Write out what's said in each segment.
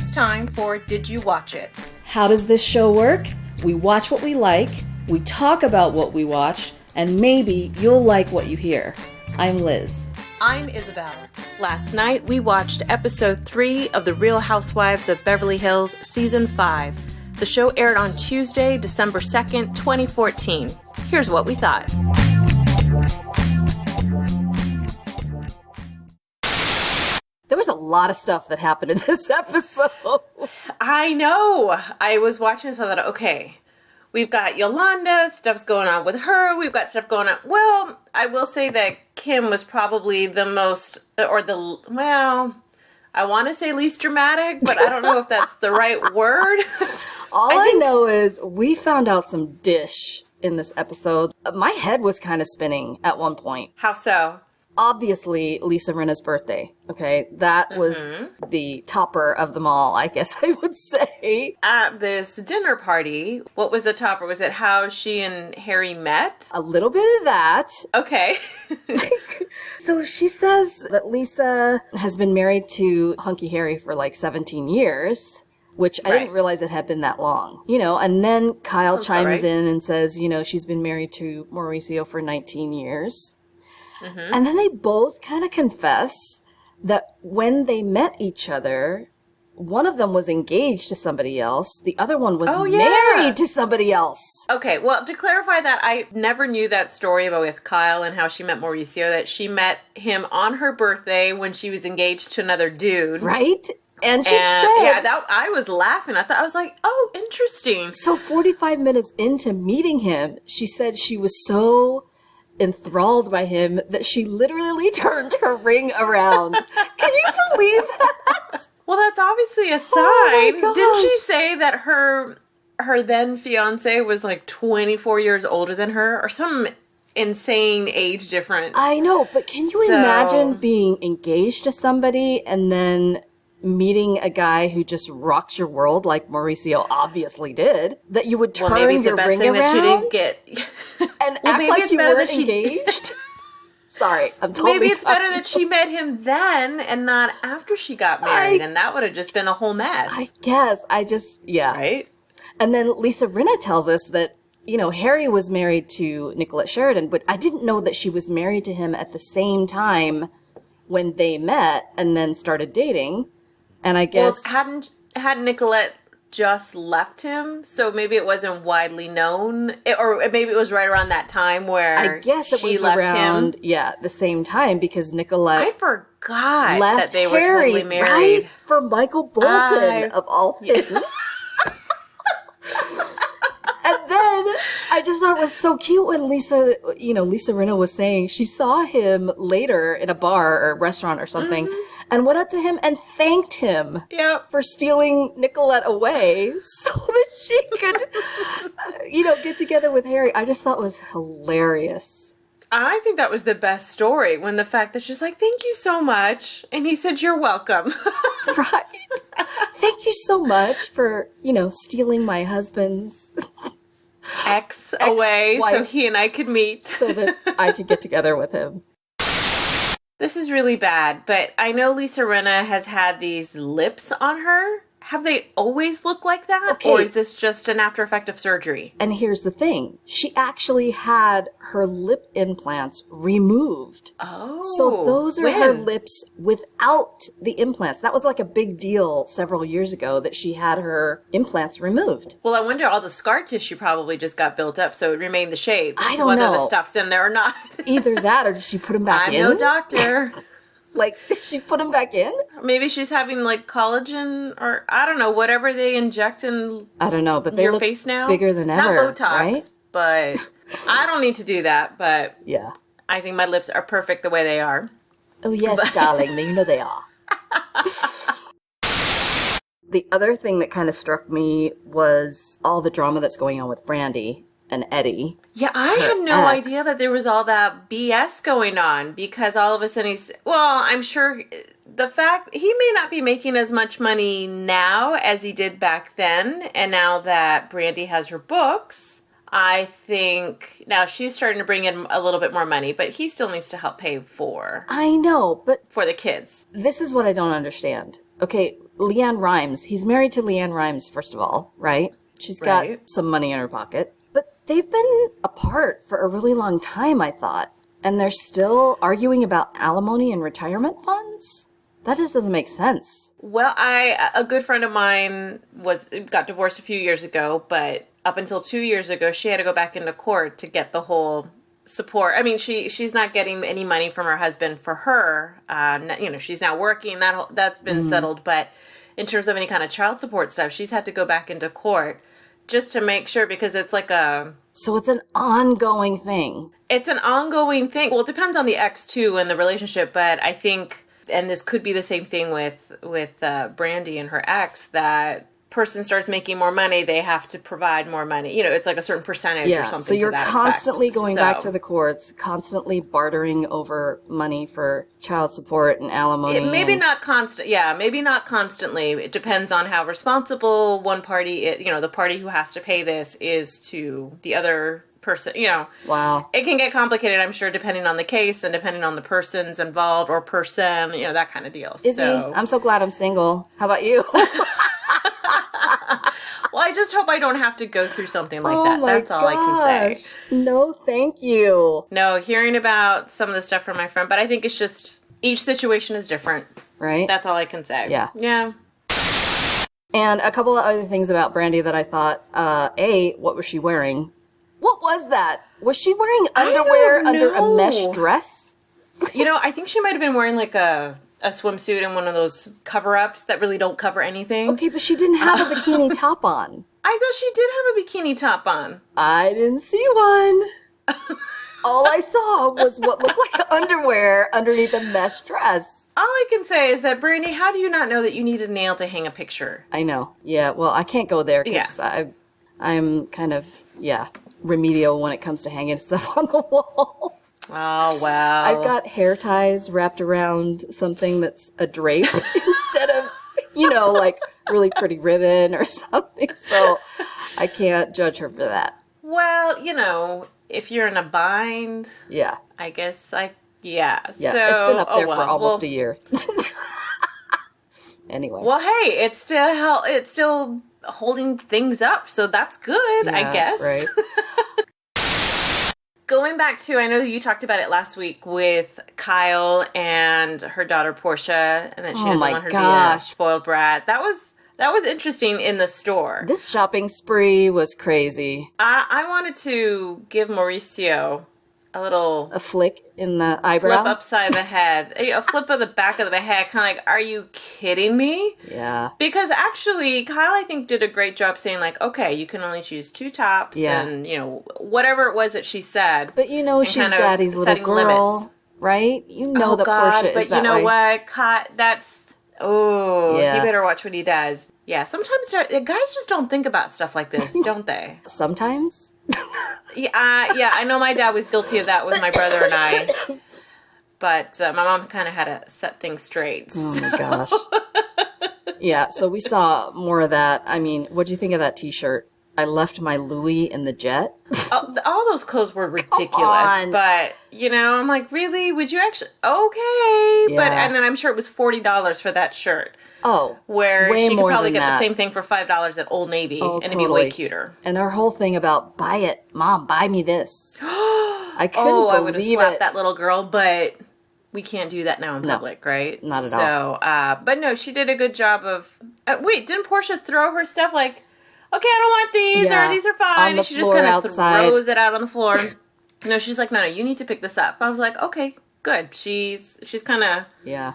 It's time for Did You Watch It? How does this show work? We watch what we like, we talk about what we watched, and maybe you'll like what you hear. I'm Liz. I'm Isabelle. Last night we watched episode 3 of The Real Housewives of Beverly Hills season 5. The show aired on Tuesday, December 2nd, 2014. Here's what we thought. There was a lot of stuff that happened in this episode. I know. I was watching this, I thought, okay, we've got Yolanda, stuff's going on with her, we've got stuff going on. Well, I will say that Kim was probably the most, I want to say least dramatic, but I don't know if that's the right word. All I know is we found out some dish in this episode. My head was kind of spinning at one point. How so? Obviously, Lisa Rinna's birthday, okay? That was the topper of them all, I guess I would say. At this dinner party, what was the topper? Was it how she and Harry met? A little bit of that. Okay. So she says that Lisa has been married to Hunky Harry for like 17 years. Which I didn't realize it had been that long, and then Kyle chimes in and says, she's been married to Mauricio for 19 years. Mm-hmm. And then they both kind of confess that when they met each other, one of them was engaged to somebody else. The other one was married to somebody else. Okay, well, to clarify that, I never knew that story about with Kyle and how she met Mauricio, that she met him on her birthday when she was engaged to another dude. Right? And she said... Yeah, I was laughing. I was like, oh, interesting. So 45 minutes into meeting him, she said she was so enthralled by him that she literally turned her ring around. Can you believe that? Well, that's obviously a sign. Oh my gosh. Didn't she say that her then fiance was like 24 years older than her or some insane age difference? I know, but can you imagine being engaged to somebody and then meeting a guy who just rocks your world like Mauricio obviously did, that you would turn your ring around that she didn't get and act like you weren't engaged? Sorry, I'm totally Maybe it's better that she met him then and not after she got married, and that would have just been a whole mess. I guess. Right? And then Lisa Rinna tells us that, Harry was married to Nicolette Sheridan, but I didn't know that she was married to him at the same time when they met and then started dating. And I guess... Well, hadn't Nicolette just left him? So maybe it wasn't widely known. Or maybe it was right around that time where I guess it was around, the same time, because Nicolette... I forgot left that they were Harry, totally married. Right? For Michael Bolton, of all things. And then I just thought it was so cute when Lisa Rinna was saying she saw him later in a bar or restaurant or something, and went up to him and thanked him for stealing Nicolette away so that she could, get together with Harry. I just thought it was hilarious. I think that was the best story, when the fact that she's like, thank you so much. And he said, you're welcome. Right. Thank you so much for, stealing my husband's ex away so he and I could meet. So that I could get together with him. This is really bad, but I know Lisa Rinna has had these lips on her. Have they always looked like that? Okay. Or is this just an after effect of surgery? And here's the thing. She actually had her lip implants removed. Oh. So those are her lips without the implants. That was like a big deal several years ago that she had her implants removed. Well, I wonder, all the scar tissue probably just got built up, so it remained the shape. I don't know. Whether the stuff's in there or not. Either that or did she put them back in? I'm no doctor. Like, did she put them back in? Maybe she's having, like, collagen or, I don't know, whatever they inject in I don't know, but they your look face now. Bigger than ever, Not Botox, right? But I don't need to do that, but yeah, I think my lips are perfect the way they are. Oh, yes, darling. They are. The other thing that kind of struck me was all the drama that's going on with Brandi and Eddie. Yeah, I had no idea that there was all that BS going on, because all of a sudden I'm sure the fact he may not be making as much money now as he did back then, and now that Brandi has her books, I think now she's starting to bring in a little bit more money, but he still needs to help pay for. I know, but for the kids. This is what I don't understand. Okay, LeAnn Rimes. He's married to LeAnn Rimes, first of all, right? She's got some money in her pocket. But they've been apart for a really long time, I thought. And they're still arguing about alimony and retirement funds? That just doesn't make sense. Well, a good friend of mine got divorced a few years ago, but up until 2 years ago, she had to go back into court to get the whole support. I mean, she's not getting any money from her husband for her. She's not working. That's been settled. But in terms of any kind of child support stuff, she's had to go back into court just to make sure, because it's like a... So it's an ongoing thing. It's an ongoing thing. Well, it depends on the ex, too, and the relationship. But I think, and this could be the same thing with Brandi and her ex, that person starts making more money, they have to provide more money. You know, it's like a certain percentage or something. So you're to that constantly effect. going back to the courts, constantly bartering over money for child support and alimony. Maybe not constant. Yeah, maybe not constantly. It depends on how responsible one party, the party who has to pay this is to the other person. Wow. It can get complicated, I'm sure, depending on the case and depending on the persons involved or person, that kind of deal. Izzy, I'm so glad I'm single. How about you? Well, I just hope I don't have to go through something like that. That's all I can say. No, thank you. No, hearing about some of the stuff from my friend, but I think it's just each situation is different. Right? That's all I can say. Yeah. Yeah. And a couple of other things about Brandi that I thought, what was she wearing? What was that? Was she wearing underwear under a mesh dress? I think she might have been wearing like a swimsuit and one of those cover-ups that really don't cover anything. Okay, but she didn't have a bikini top on. I thought she did have a bikini top on. I didn't see one. All I saw was what looked like underwear underneath a mesh dress. All I can say is that, Brandi, how do you not know that you need a nail to hang a picture? I know. Yeah, well, I can't go there because I'm kind of, remedial when it comes to hanging stuff on the wall. Oh, wow. I've got hair ties wrapped around something that's a drape instead of, like really pretty ribbon or something. So I can't judge her for that. Well, if you're in a bind, I guess Yeah, so, it's been up there for almost a year. Anyway. Well, hey, it's still holding things up, so that's good, I guess. Right. Going back to, I know you talked about it last week with Kyle and her daughter Portia, and that she doesn't want her to be a spoiled brat. That was interesting in the store. This shopping spree was crazy. I wanted to give Mauricio a flick in the eyebrow, flip upside the head, a flip of the back of the head, kind of like, are you kidding me? Yeah. Because actually, Kyle, I think, did a great job saying, like, okay, you can only choose 2 tops, and, whatever it was that she said. But she's daddy's little girl, limits. Right? That Portia is that way. But you know what? He better watch what he does. Yeah, sometimes guys just don't think about stuff like this, don't they? Sometimes? Yeah, I know my dad was guilty of that with my brother and I. But my mom kind of had to set things straight. Oh, my gosh. Yeah, so we saw more of that. I mean, what'd you think of that T-shirt? I left my Louis in the jet. All those clothes were ridiculous. But, I'm like, really? Would you actually? Okay. Yeah. But, and then I'm sure it was $40 for that shirt. Oh, where way she could more probably than get that. The same thing for $5 at Old Navy, and totally. it'd be way cuter. And her whole thing about, buy it, Mom, buy me this. I couldn't believe I would have slapped that little girl, but we can't do that now in public, right? Not at all. So, but no, she did a good job of... wait, didn't Portia throw her stuff like, okay, I don't want these, or these are fine, and she just kind of throws it out on the floor. No, she's like, no, you need to pick this up. I was like, okay, good. She's kind of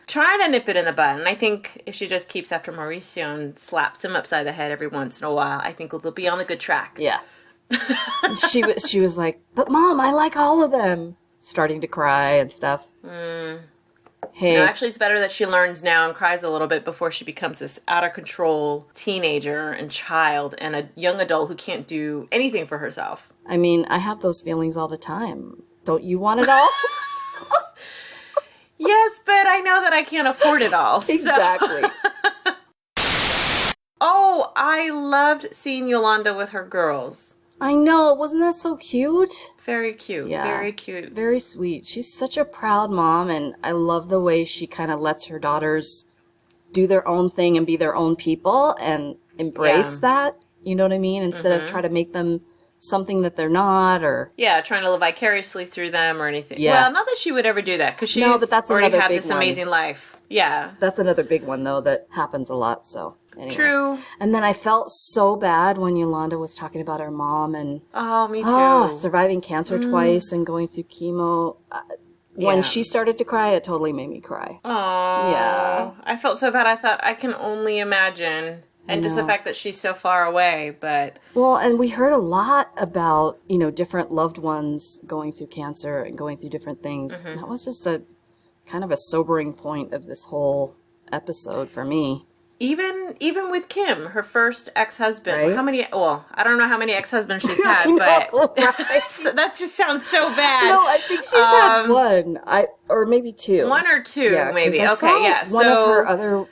trying to nip it in the bud. And I think if she just keeps after Mauricio and slaps him upside the head every once in a while, I think they'll be on the good track. Yeah. she was like, but Mom, I like all of them. Starting to cry and stuff. Hey. No, actually, it's better that she learns now and cries a little bit before she becomes this out-of-control teenager and child and a young adult who can't do anything for herself. I mean, I have those feelings all the time. Don't you want it all? Yes, but I know that I can't afford it all. Exactly. Oh, I loved seeing Yolanda with her girls. I know. Wasn't that so cute? Very cute. Yeah. Very cute. Very sweet. She's such a proud mom, and I love the way she kind of lets her daughters do their own thing and be their own people and embrace that. You know what I mean? Instead of try to make them something that they're not, or trying to live vicariously through them or anything. Yeah. Well, not that she would ever do that, because she's but that's already another had big this one. amazing life. Yeah. That's another big one, though, that happens a lot, so anyway. True. And then I felt so bad when Yolanda was talking about her mom and me too. surviving cancer twice and going through chemo. When she started to cry, it totally made me cry. Oh. Yeah. I felt so bad. I thought, I can only imagine. And just the fact that she's so far away, but... Well, and we heard a lot about, different loved ones going through cancer and going through different things. That was just a kind of a sobering point of this whole episode for me. Even with Kim, her first ex-husband. Right? How many... Well, I don't know how many ex-husbands she's had, but... Right? So that just sounds so bad. No, I think she's had one. Or maybe two. One or two, maybe. I Okay, yeah. One of her other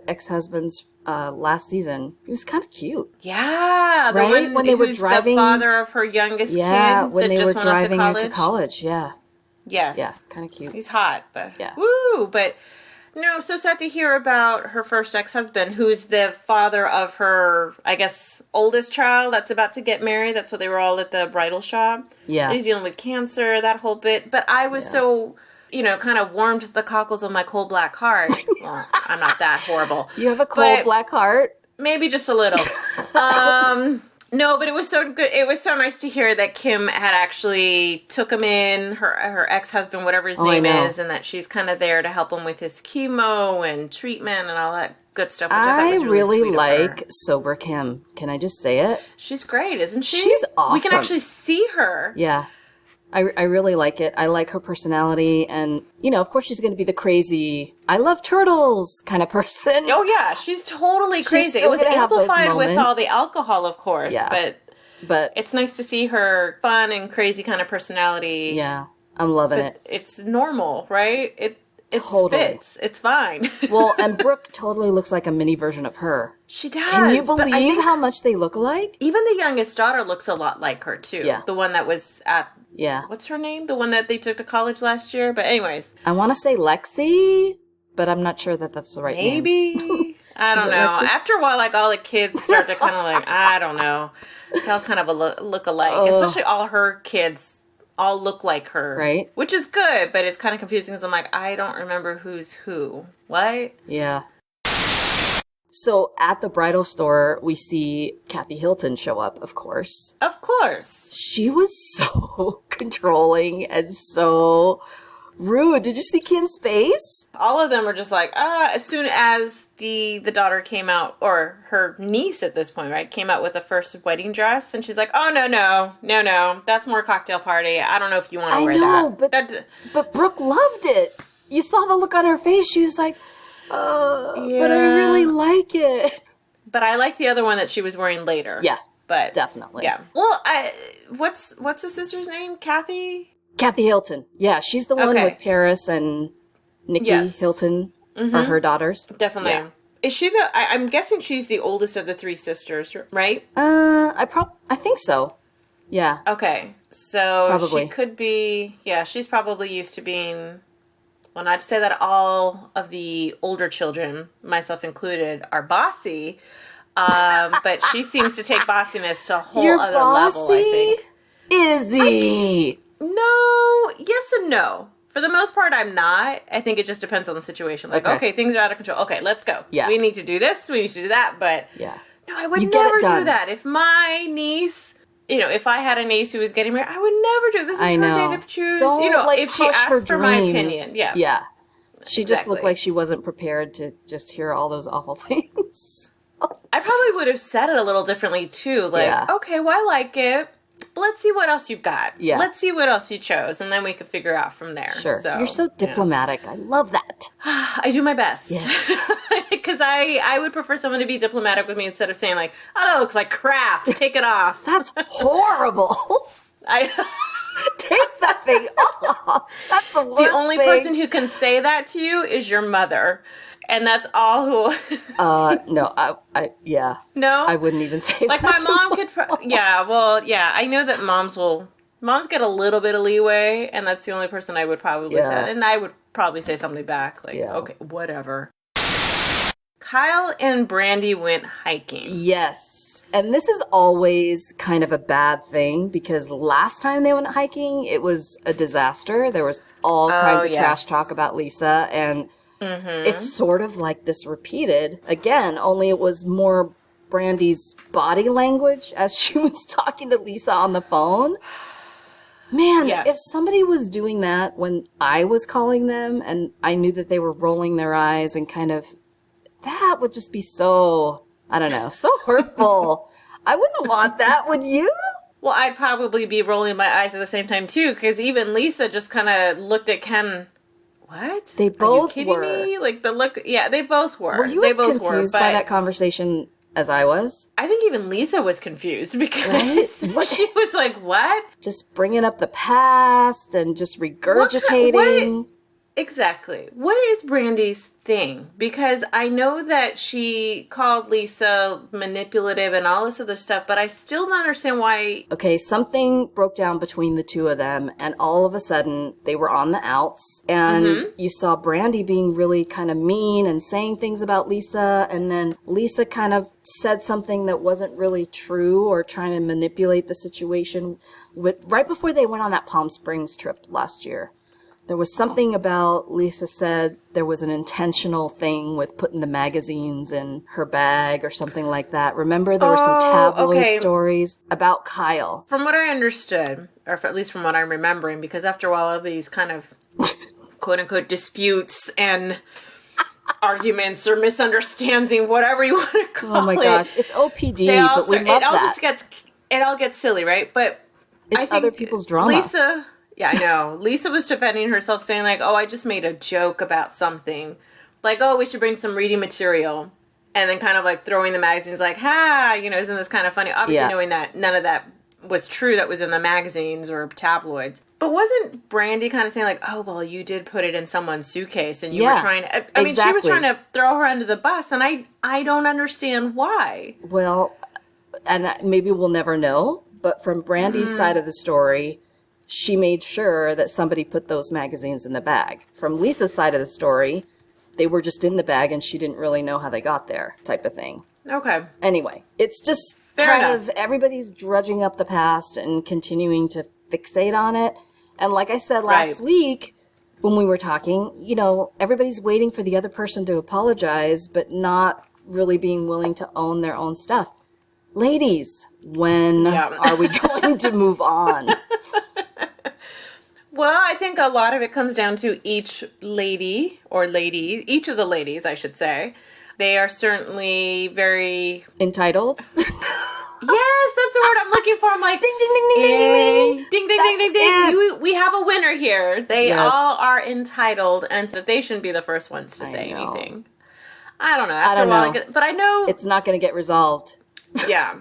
ex-husbands last season. He was kind of cute. Yeah, the right? one when they were who's driving, the father of her youngest kid when that they just were went off driving to into college. Yeah. Yes. Yeah, kind of cute. He's hot, but yeah. Woo! But no, so sad to hear about her first ex-husband, who's the father of her, I guess, oldest child that's about to get married. That's what they were all at the bridal shop. Yeah. And he's dealing with cancer, that whole bit. But I was so... kind of warmed the cockles of my cold black heart. Well, I'm not that horrible. You have a cold black heart? Maybe just a little. No, but it was so good. It was so nice to hear that Kim had actually took him in, her ex-husband, whatever his name is, and that she's kind of there to help him with his chemo and treatment and all that good stuff, which I thought was really sweet like sober Kim. Can I just say it? She's great, isn't she? She's awesome. We can actually see her. Yeah. I really like it. I like her personality. And, of course she's going to be the crazy, I love turtles kind of person. Oh, yeah. She's totally crazy. It was amplified with all the alcohol, of course. Yeah. But it's nice to see her fun and crazy kind of personality. Yeah. I'm loving it. It's normal, right? It totally fits. It's fine. Well, and Brooke totally looks like a mini version of her. She does. Can you believe how much they look alike? Even the youngest daughter looks a lot like her, too. Yeah. The one that was at... Yeah. What's her name? The one that they took to college last year? But anyways. I want to say Lexi, but I'm not sure that that's the right name. Maybe. I don't know. Lexi? After a while, like, all the kids start to kind of like, I don't know. They all kind of look alike. Especially all her kids all look like her. Right. Which is good, but it's kind of confusing because I'm like, I don't remember who's who. What? Yeah. So at the bridal store, we see Kathy Hilton show up, of course. Of course. She was so controlling and so rude. Did you see Kim's face? All of them were just like, as soon as the daughter came out, or her niece at this point, right, came out with the first wedding dress, and she's like, oh, no, that's more cocktail party. I don't know if you want to wear that. But Brooke loved it. You saw the look on her face. She was like, but I really like it. But I like the other one that she was wearing later. Yeah, but definitely. Yeah. Well, what's the sister's name? Kathy Hilton. Yeah, she's the one with Paris and Nikki Hilton, are her daughters. Definitely. Yeah. Is she I'm guessing she's the oldest of the three sisters, right? I think so. Yeah. Okay. So probably. She could be. Yeah, she's probably used to being. Well, not to say that all of the older children, myself included, are bossy, but she seems to take bossiness to a whole other level, I think. Izzy! No, yes and no. For the most part, I'm not. I think it just depends on the situation. Like, okay, things are out of control. Okay, let's go. Yeah. We need to do this, we need to do that, but no, I would never do that. If my niece... if I had a niece who was getting married, I would never do this. This is her day to choose. Don't, if she asked for my opinion. Yeah. Yeah. She just looked like she wasn't prepared to just hear all those awful things. I probably would have said it a little differently, too. Like, okay, well, I like it. But let's see what else you've got. Yeah. Let's see what else you chose, and then we could figure out from there. Sure. So, you're so diplomatic. I love that. I do my best. Yeah. Because I would prefer someone to be diplomatic with me instead of saying, like, oh, that looks like crap. Take it off. That's horrible. Take that thing off. That's the worst The only person who can say that to you is your mother. And that's all who... no, yeah. No? I wouldn't even say like, that. Like, my mom could... I know that moms get a little bit of leeway, and that's the only person I would probably say. And I would probably say something back. Like, okay, whatever. Kyle and Brandi went hiking. Yes. And this is always kind of a bad thing because last time they went hiking, it was a disaster. There was all kinds of trash talk about Lisa, and it's sort of like this repeated again, only it was more Brandi's body language as she was talking to Lisa on the phone. Man, if somebody was doing that when I was calling them and I knew that they were rolling their eyes and kind of, that would just be so, I don't know, so hurtful. I wouldn't want that, would you? Well, I'd probably be rolling my eyes at the same time, too, because even Lisa just kind of looked at Ken. What? They both Are you kidding me? Like, the look, they both were. Were you as confused by that conversation as I was? I think even Lisa was confused because she was like, what? Just bringing up the past and just regurgitating. Exactly. What is Brandi's thing? Because I know that she called Lisa manipulative and all this other stuff, but I still don't understand why. Okay, something broke down between the two of them, and all of a sudden they were on the outs, and you saw Brandi being really kind of mean and saying things about Lisa, and then Lisa kind of said something that wasn't really true or trying to manipulate the situation right before they went on that Palm Springs trip last year. There was something about, Lisa said there was an intentional thing with putting the magazines in her bag or something like that. Remember, there were some tabloid stories about Kyle. From what I understood, or at least from what I'm remembering, because after all of these kind of quote-unquote disputes and arguments or misunderstanding, whatever you want to call it. Oh my gosh, it's OPD, but we love that. It all gets silly, right? But it's other people's drama. Lisa... Yeah, I know. Lisa was defending herself, saying like, oh, I just made a joke about something. Like, oh, we should bring some reading material. And then kind of like throwing the magazines like, isn't this kind of funny? Obviously knowing that none of that was true that was in the magazines or tabloids. But wasn't Brandi kind of saying like, oh, well, you did put it in someone's suitcase and you were trying to... I mean, she was trying to throw her under the bus, and I don't understand why. Well, and maybe we'll never know, but from Brandi's side of the story... she made sure that somebody put those magazines in the bag. From Lisa's side of the story, they were just in the bag and she didn't really know how they got there, type of thing. Okay. Anyway, it's just everybody's drudging up the past and continuing to fixate on it. And like I said last week, when we were talking, everybody's waiting for the other person to apologize, but not really being willing to own their own stuff. Ladies, when are we going to move on? Well, I think a lot of it comes down to each of the ladies, I should say. They are certainly very... entitled? Yes, that's the word I'm looking for. I'm like, ding, ding, ding, ding, ding, ding. Ding, ding, ding, ding, ding. We have a winner here. They all are entitled, and that they shouldn't be the first ones to say anything. I don't know. After a while, but I know... it's not going to get resolved. Yeah.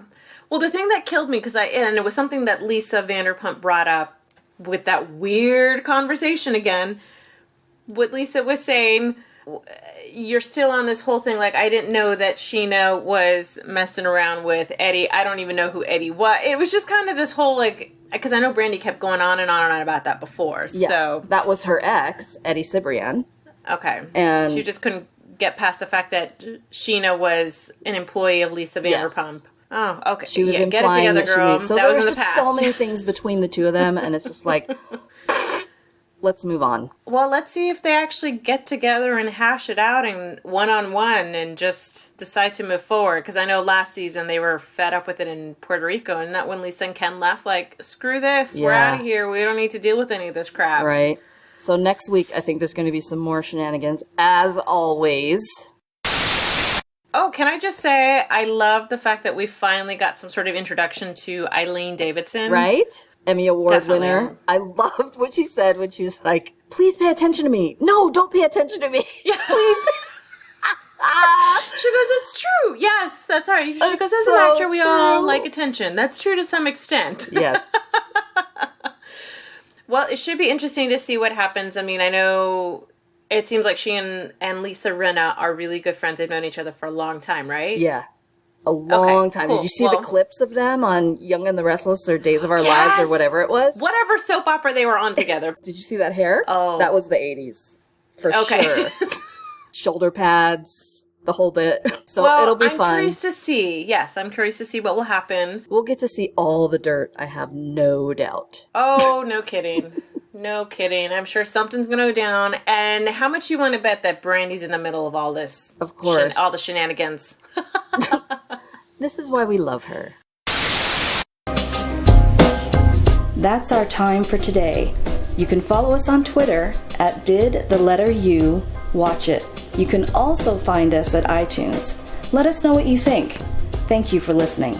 Well, the thing that killed me, and it was something that Lisa Vanderpump brought up, with that weird conversation again, what Lisa was saying, you're still on this whole thing, like, I didn't know that Sheena was messing around with Eddie. I don't even know who Eddie was. It was just kind of this whole, like, because I know Brandi kept going on and on and on about that before. Yeah, so that was her ex, Eddie Cibrian. Okay. And she just couldn't get past the fact that Sheena was an employee of Lisa Vanderpump. Yes. Oh, okay. She was implying get it together, girl. So that there was in the just past. So many things between the two of them, and it's just like, let's move on. Well, let's see if they actually get together and hash it out and one-on-one and just decide to move forward. Because I know last season they were fed up with it in Puerto Rico, and that when Lisa and Ken left, like, screw this, we're out of here. We don't need to deal with any of this crap. Right. So next week, I think there's going to be some more shenanigans, as always. Oh, can I just say, I love the fact that we finally got some sort of introduction to Eileen Davidson. Right? Emmy Award winner. I loved what she said when she was like, please pay attention to me. No, don't pay attention to me. Yeah. Please. She goes, it's true. Yes, that's right. She goes, as an actor, we all like attention. That's true to some extent. Yes. Well, it should be interesting to see what happens. I mean, I know... it seems like she and Lisa Rinna are really good friends. They've known each other for a long time, right? Yeah. A long time. Cool. Did you see the clips of them on Young and the Restless or Days of Our Lives or whatever it was? Whatever soap opera they were on together. Did you see that hair? Oh. That was the 80s. For sure. Shoulder pads. the whole bit. So well, it'll be I'm fun. Curious to see. Yes, I'm curious to see what will happen. We'll get to see all the dirt, I have no doubt. Oh, no kidding. No kidding. I'm sure something's going to go down. And how much you want to bet that Brandi's in the middle of all this? Of course. All the shenanigans. This is why we love her. That's our time for today. You can follow us on Twitter at didthelletteru.watch it. You can also find us at iTunes. Let us know what you think. Thank you for listening.